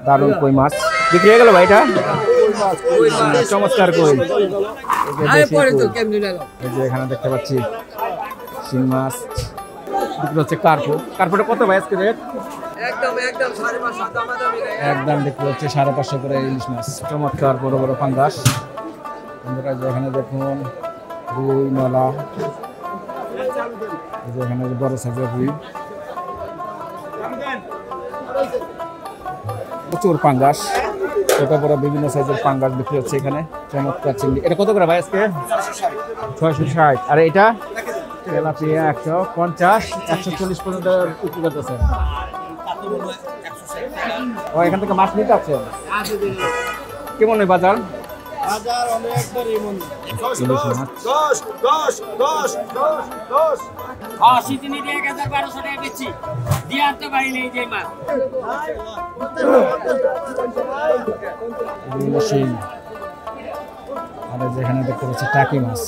দারুণ কই মাছ বিক্রি হয়ে গেল ভাই। এটা চমৎকার কই। এই যে এখানে দেখতে পাচ্ছি শিং মাছ বিক্রি হচ্ছে। কার্পোটা কত ভাই আজকে রেট? একদম বিক্রি হচ্ছে 550 করে ইলিশ মাছ। চমৎকার বড় বড় পাঙ্গাস। বন্ধুরা এখানে দেখুন রুই নলা, এখানে বড় সাইজের রুই, প্রচুর পাঙ্গাস, ছোট বড় বিভিন্ন সাইজের পাঙ্গাস বিক্রি হচ্ছে এখানে। চমৎকার চিংড়ি। এটা কত করে ভাই আজকে? 660। আর এটা তেলাপিয়া 150, 140 পর্যন্ত বিক্রি করতেছে। ও এখান থেকে মাছ নিতে আসছেন? কেমন ওই বাজার? যেখানে দেখতে পাচ্ছি টাকি মাছ।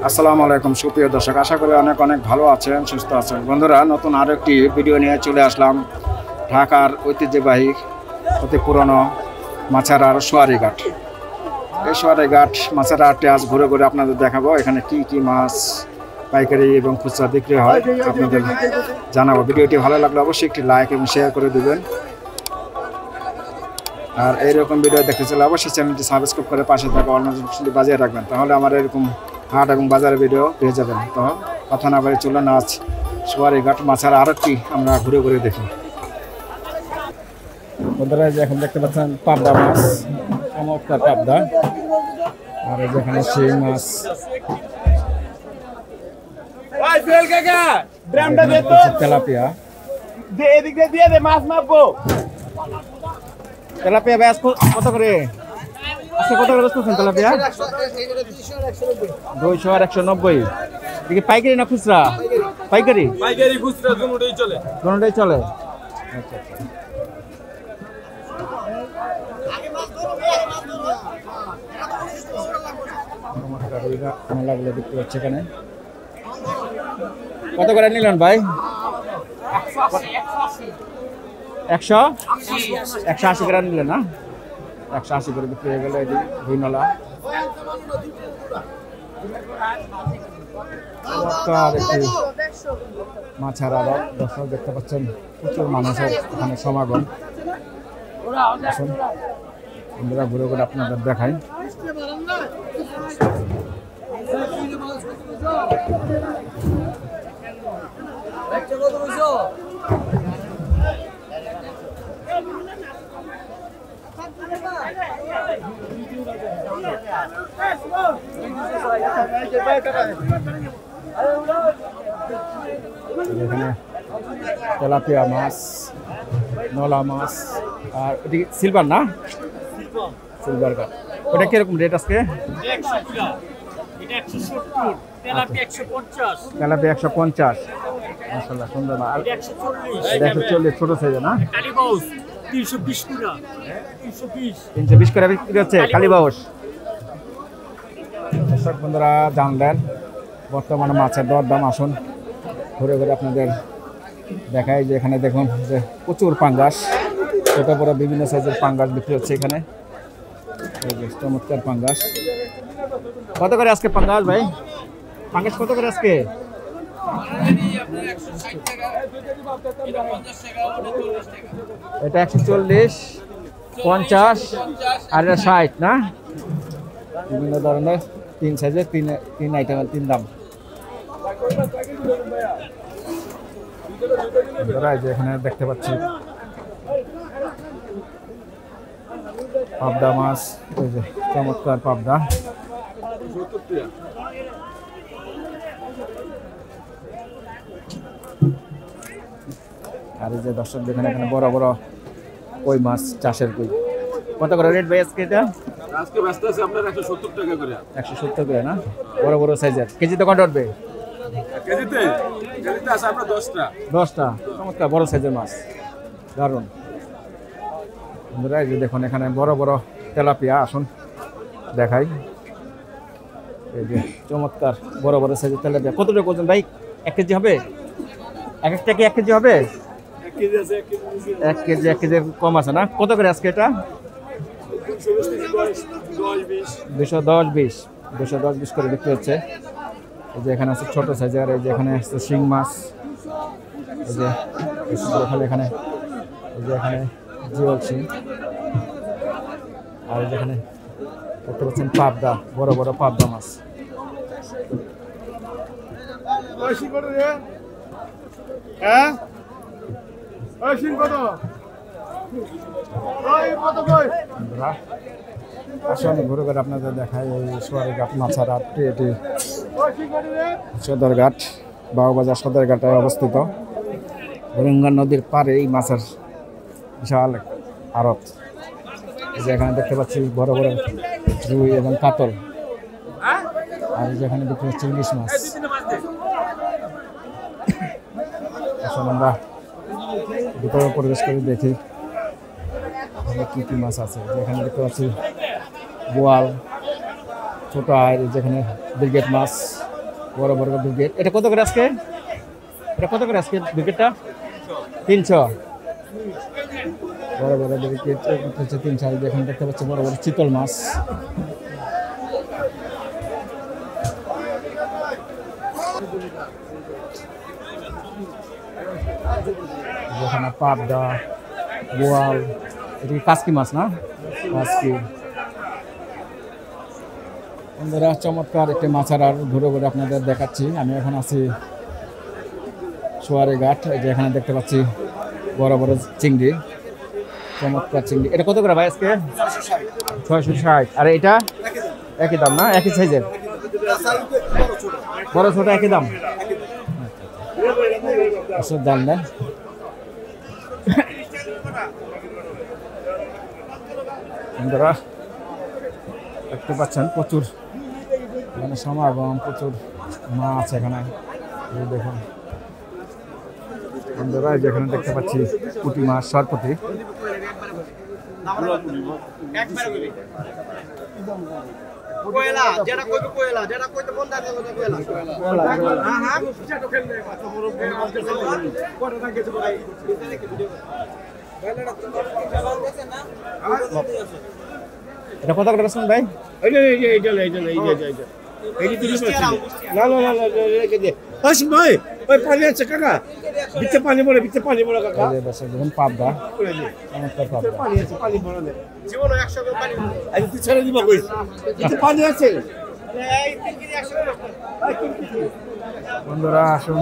আসসালামু আলাইকুম সুপ্রিয় দর্শক, আশা করি অনেক অনেক ভালো আছেন, সুস্থ আছেন। বন্ধুরা নতুন আরো একটি ভিডিও নিয়ে চলে আসলাম ঢাকার ঐতিহ্যবাহী অতি পুরনো মাছারার সোয়ারিঘাট। এই সোয়ারিঘাট মাছারাহাটে আজ ঘুরে ঘুরে আপনাদের দেখাবো এখানে কি কি মাছ পাইকারি এবং খুচরা বিক্রি হয় আপনাদের জানাবো। ভিডিওটি ভালো লাগলে অবশ্যই একটি লাইক এবং শেয়ার করে দিবেন। আর এইরকম ভিডিও দেখতে চাইলে অবশ্যই চ্যানেলটি সাবস্ক্রাইব করে পাশে থাকা অল নোটিফিকেশনটি বাজিয়ে রাখবেন, তাহলে আমার এরকম হাট এবং বাজারের ভিডিও পেয়ে যাবেন। তো কথা না বলে চলুন আজ সোয়ারিঘাট মাছারা আরো কি আমরা ঘুরে ঘুরে দেখি। বন্ধুরা যে এখন দেখতে পাচ্ছেন পাবদা মাছ, চমৎকার পাবদা। আর যেখানে শিং মাছ, তেলাপিয়া, তেলাপিয়া ব্যাস কত করে? আজকে কত করে বসতেছেন তেলাপিয়া? 200 আর 190। এদিকে পাইকারি না খুচরা? পাইকারি খুচরা দুটোই চলে। দুটোই চলে। আচ্ছা আচ্ছা। মেলাগুলো বিক্রি হচ্ছে এখানে। কত করে নিলেন ভাই? 180 করে নিলেন না? 180 করে বিক্রি হয়ে গেল। এই দুই নলা মাছারা দর্শক দেখতে পাচ্ছেন, প্রচুর মানুষের এখানে সমাগম। বন্ধুরা ঘুরে ঘুরে আপনাদের দেখাই। এখানে তেলাপিয়া মাছ, নলা মাছ, আর এদিকে সিলভার না? Silver cup. ওটা কিরকম রেট আজকে? তেলাপিয়া 150। মাশাআল্লাহ সুন্দর। আর 140 ছোট সাইজ না? 320 করে বিক্রি হচ্ছে কালীবাউস। দর্শক বন্ধুরা জানলেন বর্তমানে মাছের দর দাম। আসুন ঘুরে ঘুরে আপনাদের দেখাই যে এখানে দেখুন যে প্রচুর পাঙ্গাস, ছোট বড় বিভিন্ন সাইজের পাঙ্গাস বিক্রি হচ্ছে এখানে। চমৎকার পাঙ্গাস। কত করে আজকে পাঙ্গাস ভাই? পাঙ্গাস কত করে আজকে? এটা 140, 50 আর 60 না? বিভিন্ন ধরনের 3 সাইজের 3 আইটেমের 3 দাম। এখানে দেখতে পাচ্ছি পাবদা মাছ, ওই যে চমৎকার পাবদা। আর এই যে দর্শক দেখেন এখানে বড় বড় কই মাছ, চাষের কই। কত করে রেট ভাই আজকে? এটা আজকে ব্যস্ত আছে আপনার 170 টাকা করে। 170 করে না? বড় বড় সাইজের। কেজিতে কত উঠবে? কেজিতে আছে আপনার 10টা। চমৎকার বড় সাইজের মাছ, দারুণ। বন্ধুরা এই যে দেখুন এখানে বড় বড় তেলাপিয়া। আসুন দেখাই। এই যে চমৎকার বড় বড় সাইজের তেলাপিয়া। কতটা ওজন ভাই? 1 কেজি হবে? এক একটা কি 1 কেজি হবে? 1 কেজি আছে 1 কেজি 1 কেজির কম আছে না? কত করে আজকে এটা? 210-20 করে বিক্রি হচ্ছে। এই যে এখানে আছে ছোট সাইজের, এই যে এখানে আছে শিং মাছ, এই যে এখানে এই যে এখানে জিওল শিং, আর এই যেখানে দেখতে পাচ্ছেন পাবদা, বড় বড় পাবদা মাছ। আসলে ঘুরে ঘুরে আপনাদের দেখায় এই সোয়ারিঘাট মাছারহাট, এটি সদরঘাট, বাউবাজার সদরঘাটে অবস্থিত। রঙ্গা নদীর পারে এই মাছের বিশাল আড়ত। এই যে এখানে দেখতে পাচ্ছি বড় বড় রুই এবং কাতল, আর যেখানে বিক্রি হচ্ছে ইলিশ মাছ। আসলে আমরা ভিতরে প্রবেশ করে দেখি কি কি মাছ আছে। যেখানে দেখতে পাচ্ছি বোয়াল, ছোট আয়, যেখানে ব্রিগেড মাছ, বড় বড় ব্রিগেড। এটা কত করে আজকে? ব্রিগেডটা 300, বড় বড় ব্রিগেড হচ্ছে 300। যেখানে দেখতে পাচ্ছি বড় বড় চিতল মাছ। যেখানে পাবদা, বোয়াল, এটি কাসকি মাছ না? কাসকি। বন্ধুরা, চমৎকার একটি মাছার ঘুরে ঘুরে আপনাদের দেখাচ্ছি। আমি এখন আছি সোয়ারিঘাট। যেখানে দেখতে পাচ্ছি বড় বড় চিংড়ি, চমৎকার চিংড়ি। এটা কত করে ভাই আজকে? 660। আর এটা একই দাম না? একই সাইজের, বড় ছোট একই দাম? দাম না? বন্ধুরা দেখতে পাচ্ছেন প্রচুর এখানে সমাগম, প্রচুর মাছ এখানে। দেখুন বন্ধুরা, যেখানে দেখতে পাচ্ছি পুঁটি মাছ, সরপুঁটি। এটা কত করে বেচছেন ভাই? পাবদা, বন্ধুরা আসুন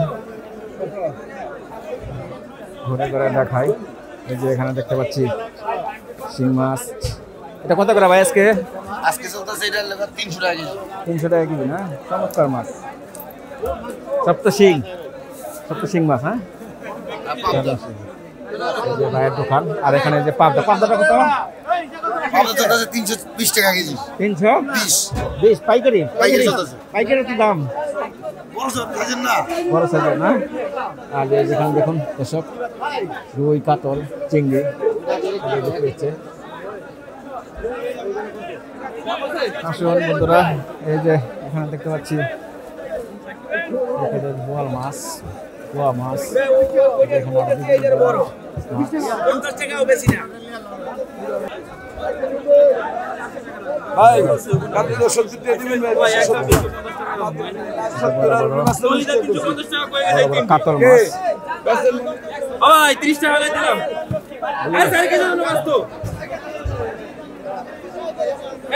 ঘুরে ঘুরে দেখাই। এই যে এখানে দেখতে পাচ্ছি শিং মাছ। এটা কত করে ভাই আজকে? চলতেছে এটা 300 টাকা কেজি। 300 টাকা কেজি না? চমৎকার মাছ, সপ্ত শিং মাছ। হ্যাঁ, ভাইয়ের দোকান। আর এখানে যে পাবদাটা কত? পাবদা চলতেছে 320 টাকা কেজি। 320 পাইকারি? পাইকারি কি দাম? বড় সাইজের না? আর যেখানে দেখুন এসব রুই, কাতল, চিংড়ি বিক্রি হচ্ছে। আসুন বন্ধুরা, এই যে এখানে দেখতে পাচ্ছি বোয়াল মাছ, পোয়া মাছ। কাতল মাছ 30 টাকা দিলাম।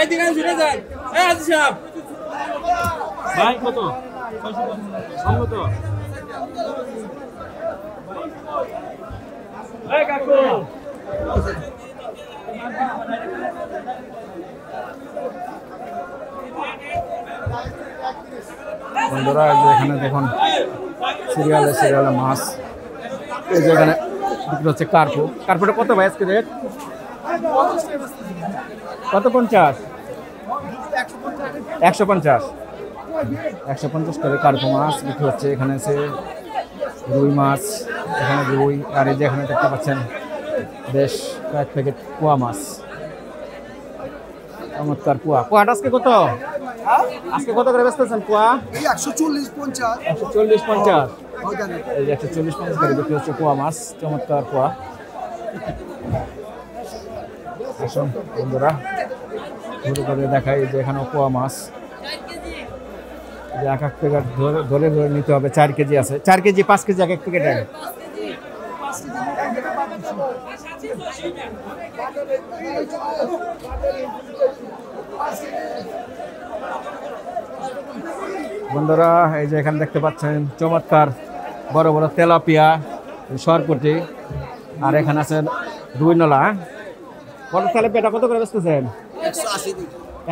এই দিগান ছুটে যান। এই আজি সাহেব ভাই কত? 650 কত? এই কাকু বন্ধুরা, এখানে দেখুন সিরিয়ালে মাছ। এই যে এখানে বিক্রি হচ্ছে কার্পুটা কত ভাই আজকে রেট? কত? 50? 150 করে কার্পু মাছ বিক্রি হচ্ছে। এখানে আছে রুই মাছ, এখানে রুই। আর এই যে এখানে দেখতে পাচ্ছেন বেশ কয়েক প্যাকেট পোয়া মাছ। চমৎকার পোয়া। পোয়াটা আজকে কত? আজকে কত করে বেচতেছেন পোয়া? 140-50 140-50। এই যে 140-50 করে বিক্রি হচ্ছে পোয়া মাছ। চমৎকার পোয়া। আসুন বন্ধুরা ঘুরে ঘুরে দেখাই যে এখানে পোয়া মাছ, যে এক এক প্যাকেট ধরে ধরে নিতে হবে। 4 কেজি আছে, 4 কেজি 5 কেজি এক এক প্যাকেটে। বন্ধুরা এই যে এখানে দেখতে পাচ্ছেন চমৎকার বড় বড় তেলাপিয়া, সরপুটি, আর এখানে আছে রুই নলা। বড় তেলাপিয়াটা কত করে বেচতেছেন?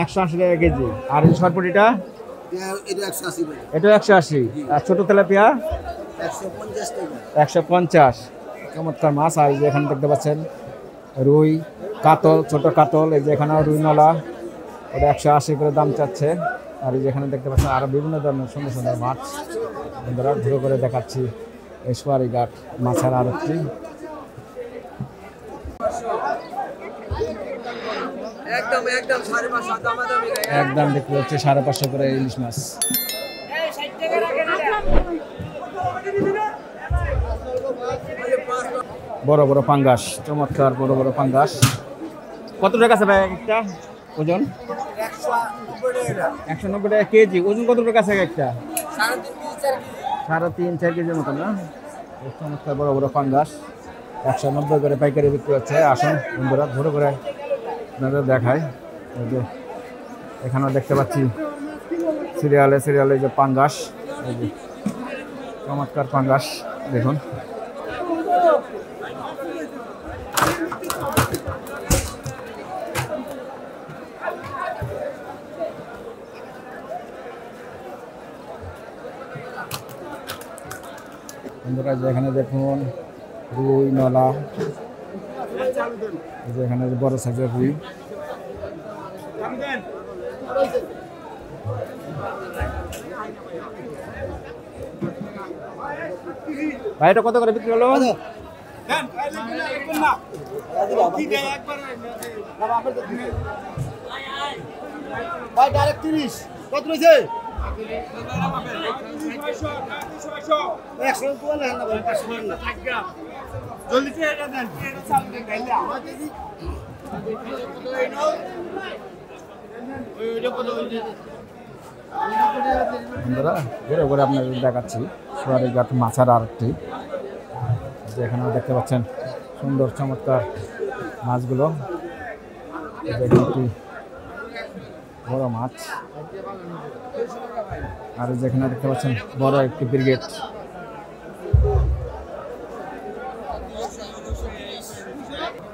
180 টাকা কেজি। আর এই সরপুটিটা? এটা 180। আর ছোট তেলাপিয়া 150। চমৎকার মাছ। আর এই যে এখানে দেখতে পাচ্ছেন রুই, কাতল, ছোট কাতল। এই যে এখানেও রুই নলা, ওটা 180 করে দাম চাচ্ছে। আর এই যে এখানে দেখতে পাচ্ছেন আরো বিভিন্ন ধরনের সুন্দর সুন্দর মাছ। বন্ধুরা ঘুরে করে দেখাচ্ছি এই সোয়ারিঘাট মাছের আড়তটি। একদম বিক্রি হচ্ছে 550 করে ইলিশ মাছ। বড় বড় পাঙ্গাস, চমৎকার বড় বড় পাঙ্গাস। কত টাকা আছে ভাই একটা ওজন? 190 টাকা কেজি। ওজন কত টাকা আছে একটা? 3.5-4 কেজির মতন না? চমৎকার বড় বড় পাঙ্গাস 190 করে পাইকারি বিক্রি হচ্ছে। আসুন বন্ধুরা ঘুরে ঘুরে আপনাদের দেখায়। এই যে এখানেও দেখতে পাচ্ছি সিরিয়ালে সিরিয়ালে যে পাঙ্গাস, এই যে চমৎকার পাঙ্গাস দেখুন। বন্ধুরা যেখানে দেখুন রুই নলা, যেখানে বড় সাইজের রুই। ভাই এটা কত করে বিক্রি হলো? ভাই ডাইরেক্ট 30 কত রয়েছে? 100 কোয়া না ভাই 500 না জলদি কে এটা দেন এটা চাল দেন গাইলে আমাকে দি ওইটা কত হইছে? বন্ধুরা ঘুরে ঘুরে আপনাদের দেখাচ্ছি সোয়ারিঘাট মাছের আড়তটি। যেখানে দেখতে পাচ্ছেন সুন্দর চমৎকার মাছগুলো। একটি বড় মাছ, আর যেখানে দেখতে পাচ্ছেন বড় একটি ব্রিগেড।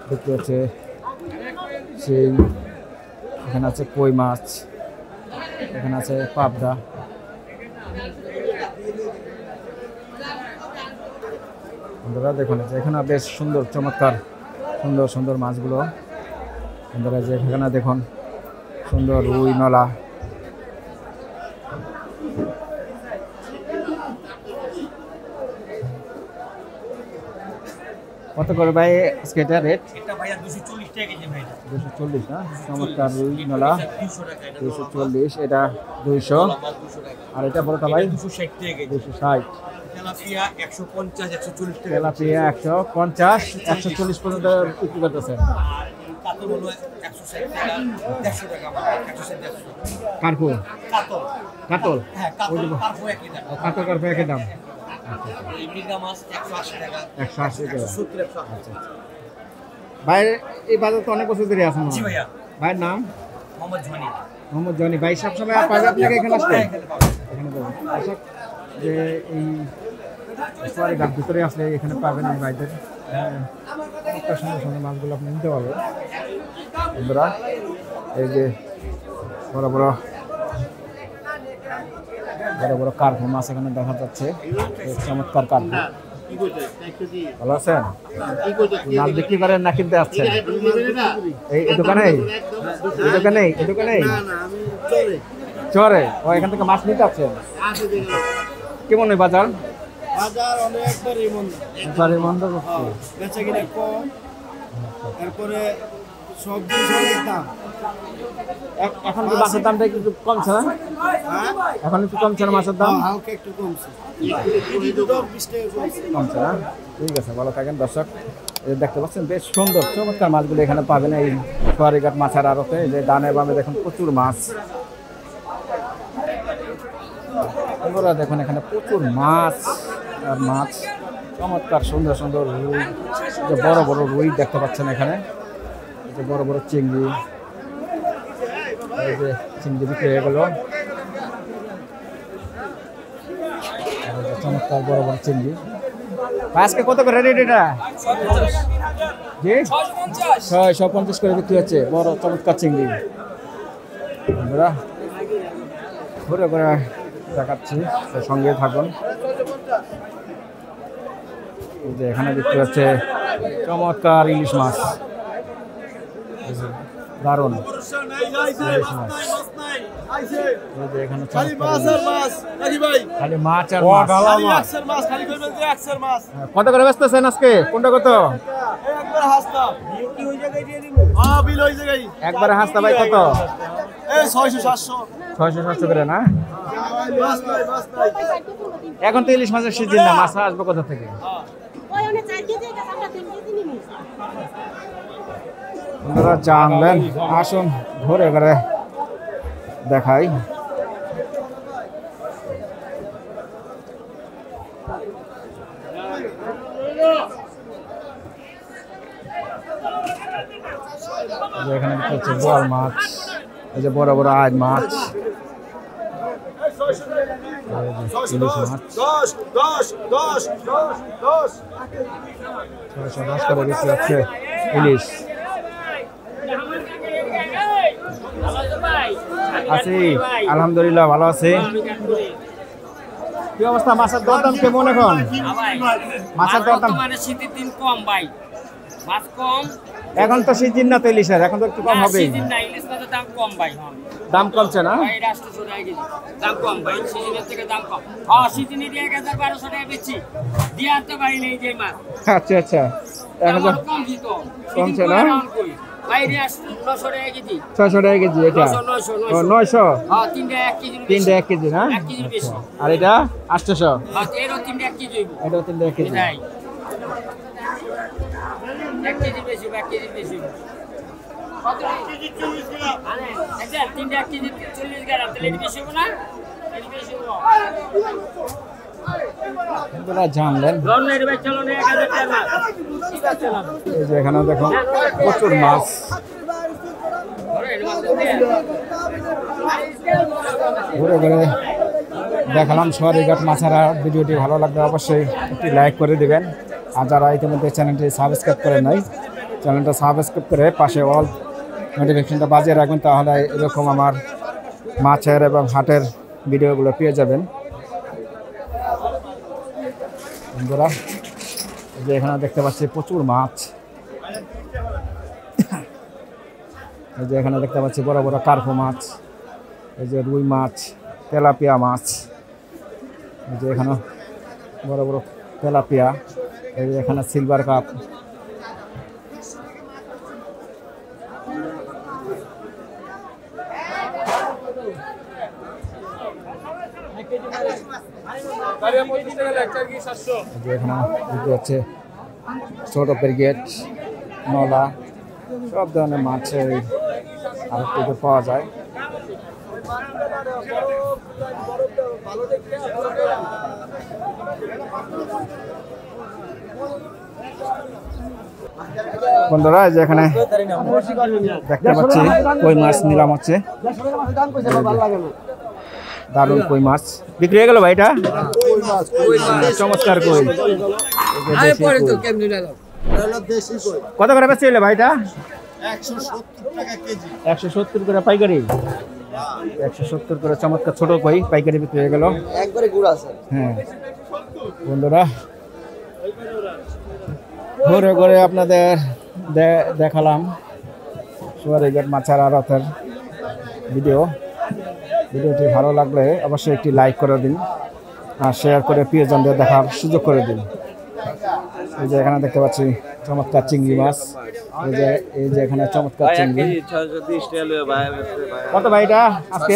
দেখতে পাচ্ছে সেই এখানে আছে কই মাছ, এখানে আছে পাবদা। বন্ধুরা দেখুন এখানে বেশ সুন্দর চমৎকার সুন্দর সুন্দর মাছগুলো। বন্ধুরা যে এখানে দেখুন সুন্দর রুই নলা। কত করে ভাই আজকে এটা রেট? এটা ভাইয়া 240 টাকা কেজি ভাই। 240 না? চমৎকার রুই নলা 240, এটা 200। আর এটা বড়টা ভাই 260 টাকা কেজি। 260। তেলাপিয়া 150 140 টাকা। তেলাপিয়া 150 140 পর্যন্ত বিক্রি করতেছে। আর কাতল হলো 160 টাকা 150 টাকা 160 150। কারকো কাতল কাতল হ্যাঁ কাতল পারফো একই দাম। কাতল কারকো একই দাম। এই মির্গা মাছ 180 টাকা 180 টাকা। 170 180। ভাই এই বাজার তো অনেক বছর ধরে আছেন। জি ভাইয়া। ভাইয়ের নাম? মোহাম্মদ জনি। মোহাম্মদ জনি। ভাই সবসময় পাবে আপনাকে এখানে আসতে? এখানে পাবেন। আশা যে এই সোয়ারিঘাট ভিতরে আসলে এখানে পাবেন এই ভাইদের একটা সুন্দর সুন্দর মাছগুলো আপনি নিতে পারবেন। বন্ধুরা এই যে বড় বড় বড় বড় কার্পো মাছ এখানে দেখা যাচ্ছে। চমৎকার কার্পো। ভালো আছেন? মাছ বিক্রি করেন না কিনতে আসছেন? এই দোকানে এই দোকানে এই দোকানে চরে ও এখান থেকে মাছ নিতে আসছেন? কেমন ওই বাজার? বাজার অনেকবারই মন্দ। বাজারে মন্দ করছে। বেচা কিনা কম। এরপরে সবজি সবের দাম। এখন কি মাছের দামটা একটু কমছে না? হ্যাঁ এখন একটু কমছে না মাছের দাম? হালকা একটু কমছে, কেজি দুটো 20 টাকা কমছে। কমছে না? ঠিক আছে, ভালো থাকেন দর্শক। এই দেখতে পাচ্ছেন বেশ সুন্দর চমৎকার মাছগুলো এখানে পাবেন এই সোয়ারিঘাট মাছের আড়তে। এই যে ডানে বামে দেখুন প্রচুর মাছ। বন্ধুরা দেখুন এখানে প্রচুর মাছ আর মাছ, চমৎকার সুন্দর সুন্দর রুই, যে বড় বড় রুই দেখতে পাচ্ছেন এখানে। এই যে বড় বড় চিংড়ি, এই যে চিংড়ি বিক্রি হয়ে গেল। আর এই যে চমৎকার বড় বড় চিংড়ি। আজকে কত করে রেট এটা? জি 650 করে বিক্রি হচ্ছে বড় চমৎকার চিংড়ি। বন্ধুরা ঘুরে ঘুরে দেখাচ্ছি, সঙ্গে থাকুন। এই যে এখানে বিক্রি হচ্ছে চমৎকার ইলিশ মাছ, দারুণ ইলিশ মাছ। এই যে এখানে চমৎকার ইলিশ। খালি মাছ আর মাছ। কত করে বেচতেছেন আজকে? কোনটা কত? একবারে হাসতা ভাই কত? 600-700 করে না? এখন তো ইলিশ মাছের সিজন না, মাছ আসবে কোথা থেকে? আপনারা জানলেন, আসুন ঘুরে ঘুরে দেখাই। এখানে হচ্ছে বোয়াল মাছ, এই যে বড় বড় আজ মাছ, ইলিশ মাছ 610 করে বিক্রি হচ্ছে ইলিশ। আছি আলহামদুলিল্লাহ, ভালো আছি। কি অবস্থা, মাছের দরদাম কেমন এখন? মাছের দরদাম শীতের দিন কম ভাই, মাছ কম। এখন তো সিজন না তো ইলিশের, এখন তো একটু কম হবে। সিজন না, ইলিশ মাছের দাম কম ভাই। দাম কমছে না? ভাই 800 টাকা কেজি দাম কম ভাই, সিজনের থেকে দাম কম। হ্যাঁ সিজনে দিয়ে 1000-1200 টাকা বেচি, দিয়ে আনতে পারি না এই যে মাছ। আচ্ছা আচ্ছা, এখন কম দিত কমছে না? বাইরে 900 টাকা কেজি, 600 টাকা কেজি এটা? 900। হ্যাঁ 3টা 1 কেজি, 3টা 1 কেজি না? 1 কেজি বেশি। আর এটা 800? হ্যাঁ এরও 3টা 1 কেজি হইব। এটাও 3টা 1 কেজি। নাই 1 কেজি বেশি, 1 কেজি বেশি। কত কেজি? 40 গ্রাম। আচ্ছা 3টা 1 কেজি 40 গ্রাম, তাহলে এটা বেশি হবে না? এটা বেশি হবে। আপনারা জানলেন, গন্নের ভাই চলো না 1000 টাকা ঠিক আছে না? এই যে এখানে দেখুন প্রচুর মাছ। ঘুরে ঘুরে দেখালাম সোয়ারিঘাট মাছের আড়ত। ভিডিওটি ভালো লাগলে অবশ্যই একটি লাইক করে দিবেন, আর যারা ইতিমধ্যে চ্যানেলটি সাবস্ক্রাইব করে নাই, চ্যানেলটা সাবস্ক্রাইব করে পাশে অল নোটিফিকেশনটা বাজিয়ে রাখবেন, তাহলে এরকম আমার মাছের এবং হাটের ভিডিওগুলো পেয়ে যাবেন। বন্ধুরা এই যে এখানে দেখতে পাচ্ছি প্রচুর মাছ। এই যে এখানে দেখতে পাচ্ছি বড় বড় কার্পো মাছ, এই যে রুই মাছ, তেলাপিয়া মাছ, এই যে এখানে বড় বড় তেলাপিয়া, এই যে এখানে সিলভার কাপ। এখানে বিক্রি হচ্ছে ছোট ব্রিগেড, নলা, সব ধরনের মাছ এই আড়তটিতে পাওয়া যায়। বন্ধুরা এই যে এখানে দেখতে পাচ্ছি কই মাছ নিলাম হচ্ছে, দারুণ কই মাছ বিক্রি হয়ে গেল ভাই। এটা চমৎকার কই, কত করে বেচে ভাইটা? 170 করে পাইকারি, 170 করে চমৎকার ছোট কই পাইকারি বিক্রি হয়ে গেল। হ্যাঁ বন্ধুরা ঘুরে ঘুরে আপনাদের দেখালাম সোয়ারিঘাট মাছের আড়তের ভিডিওটি ভালো লাগলে অবশ্যই একটি লাইক করে দিন, আর শেয়ার করে প্রিয়জনদের দেখার সুযোগ করে দিন। এই যে এখানে দেখতে পাচ্ছি চমৎকার চিংড়ি মাছ, এই যে এখানে চমৎকার চিংড়ি। 630 টাকা লয়ে ভাই কত ভাই এটা আজকে?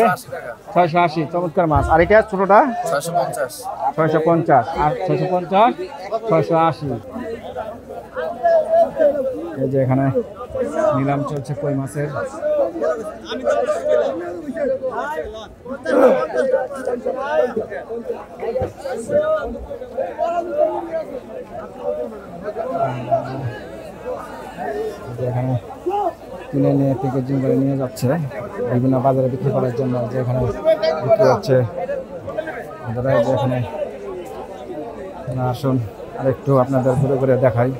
680 চমৎকার মাছ। আর এটা ছোটটা 650 650 আর 650 680। এই যে এখানে নিলাম চলছে কই মাছের। এখানে কিনে নিয়ে প্যাকেজিং করে নিয়ে যাচ্ছে বিভিন্ন বাজারে বিক্রি করার জন্য। যে এখানে বিক্রি হচ্ছে যে এখানে আসুন আর একটু আপনাদের ঘুরে ঘুরে দেখাই।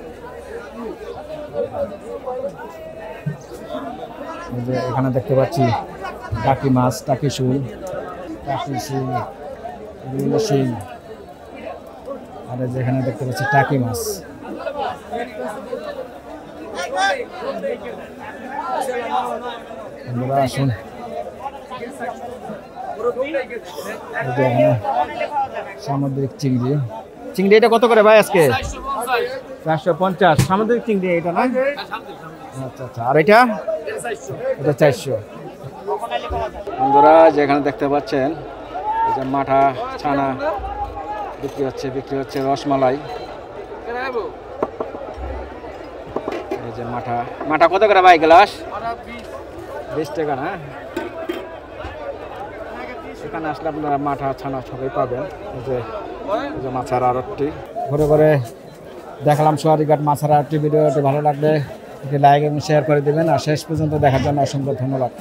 যে এখানে দেখতে পাচ্ছি টাকি মাছ, টাকি শুল, টাকি শিং, বিভিন্ন শিং। আর যেখানে দেখতে পাচ্ছি টাকি মাছ। আসুন সামুদ্রিক চিংড়ি। চিংড়ি এটা কত করে ভাই আজকে? 450 সামুদ্রিক চিংড়ি এটা না? আচ্ছা আচ্ছা। আর এটা 400। বন্ধুরা যেখানে দেখতে পাচ্ছেন এই যে মাঠা ছানা বিক্রি হচ্ছে রসমালাই। এই যে মাঠা কত করে ভাই গ্লাস? 20 টাকা না? এখানে আসলে আপনারা মাঠা ছানা সবাই পাবেন। এই যে মাছের আড়তটি ঘুরে ঘুরে দেখলাম সোয়ারিঘাট মাছের আড়তটি। ভিডিওটি ভালো লাগলে একটি লাইক এবং শেয়ার করে দেবেন। আর শেষ পর্যন্ত দেখার জন্য অসংখ্য ধন্যবাদ।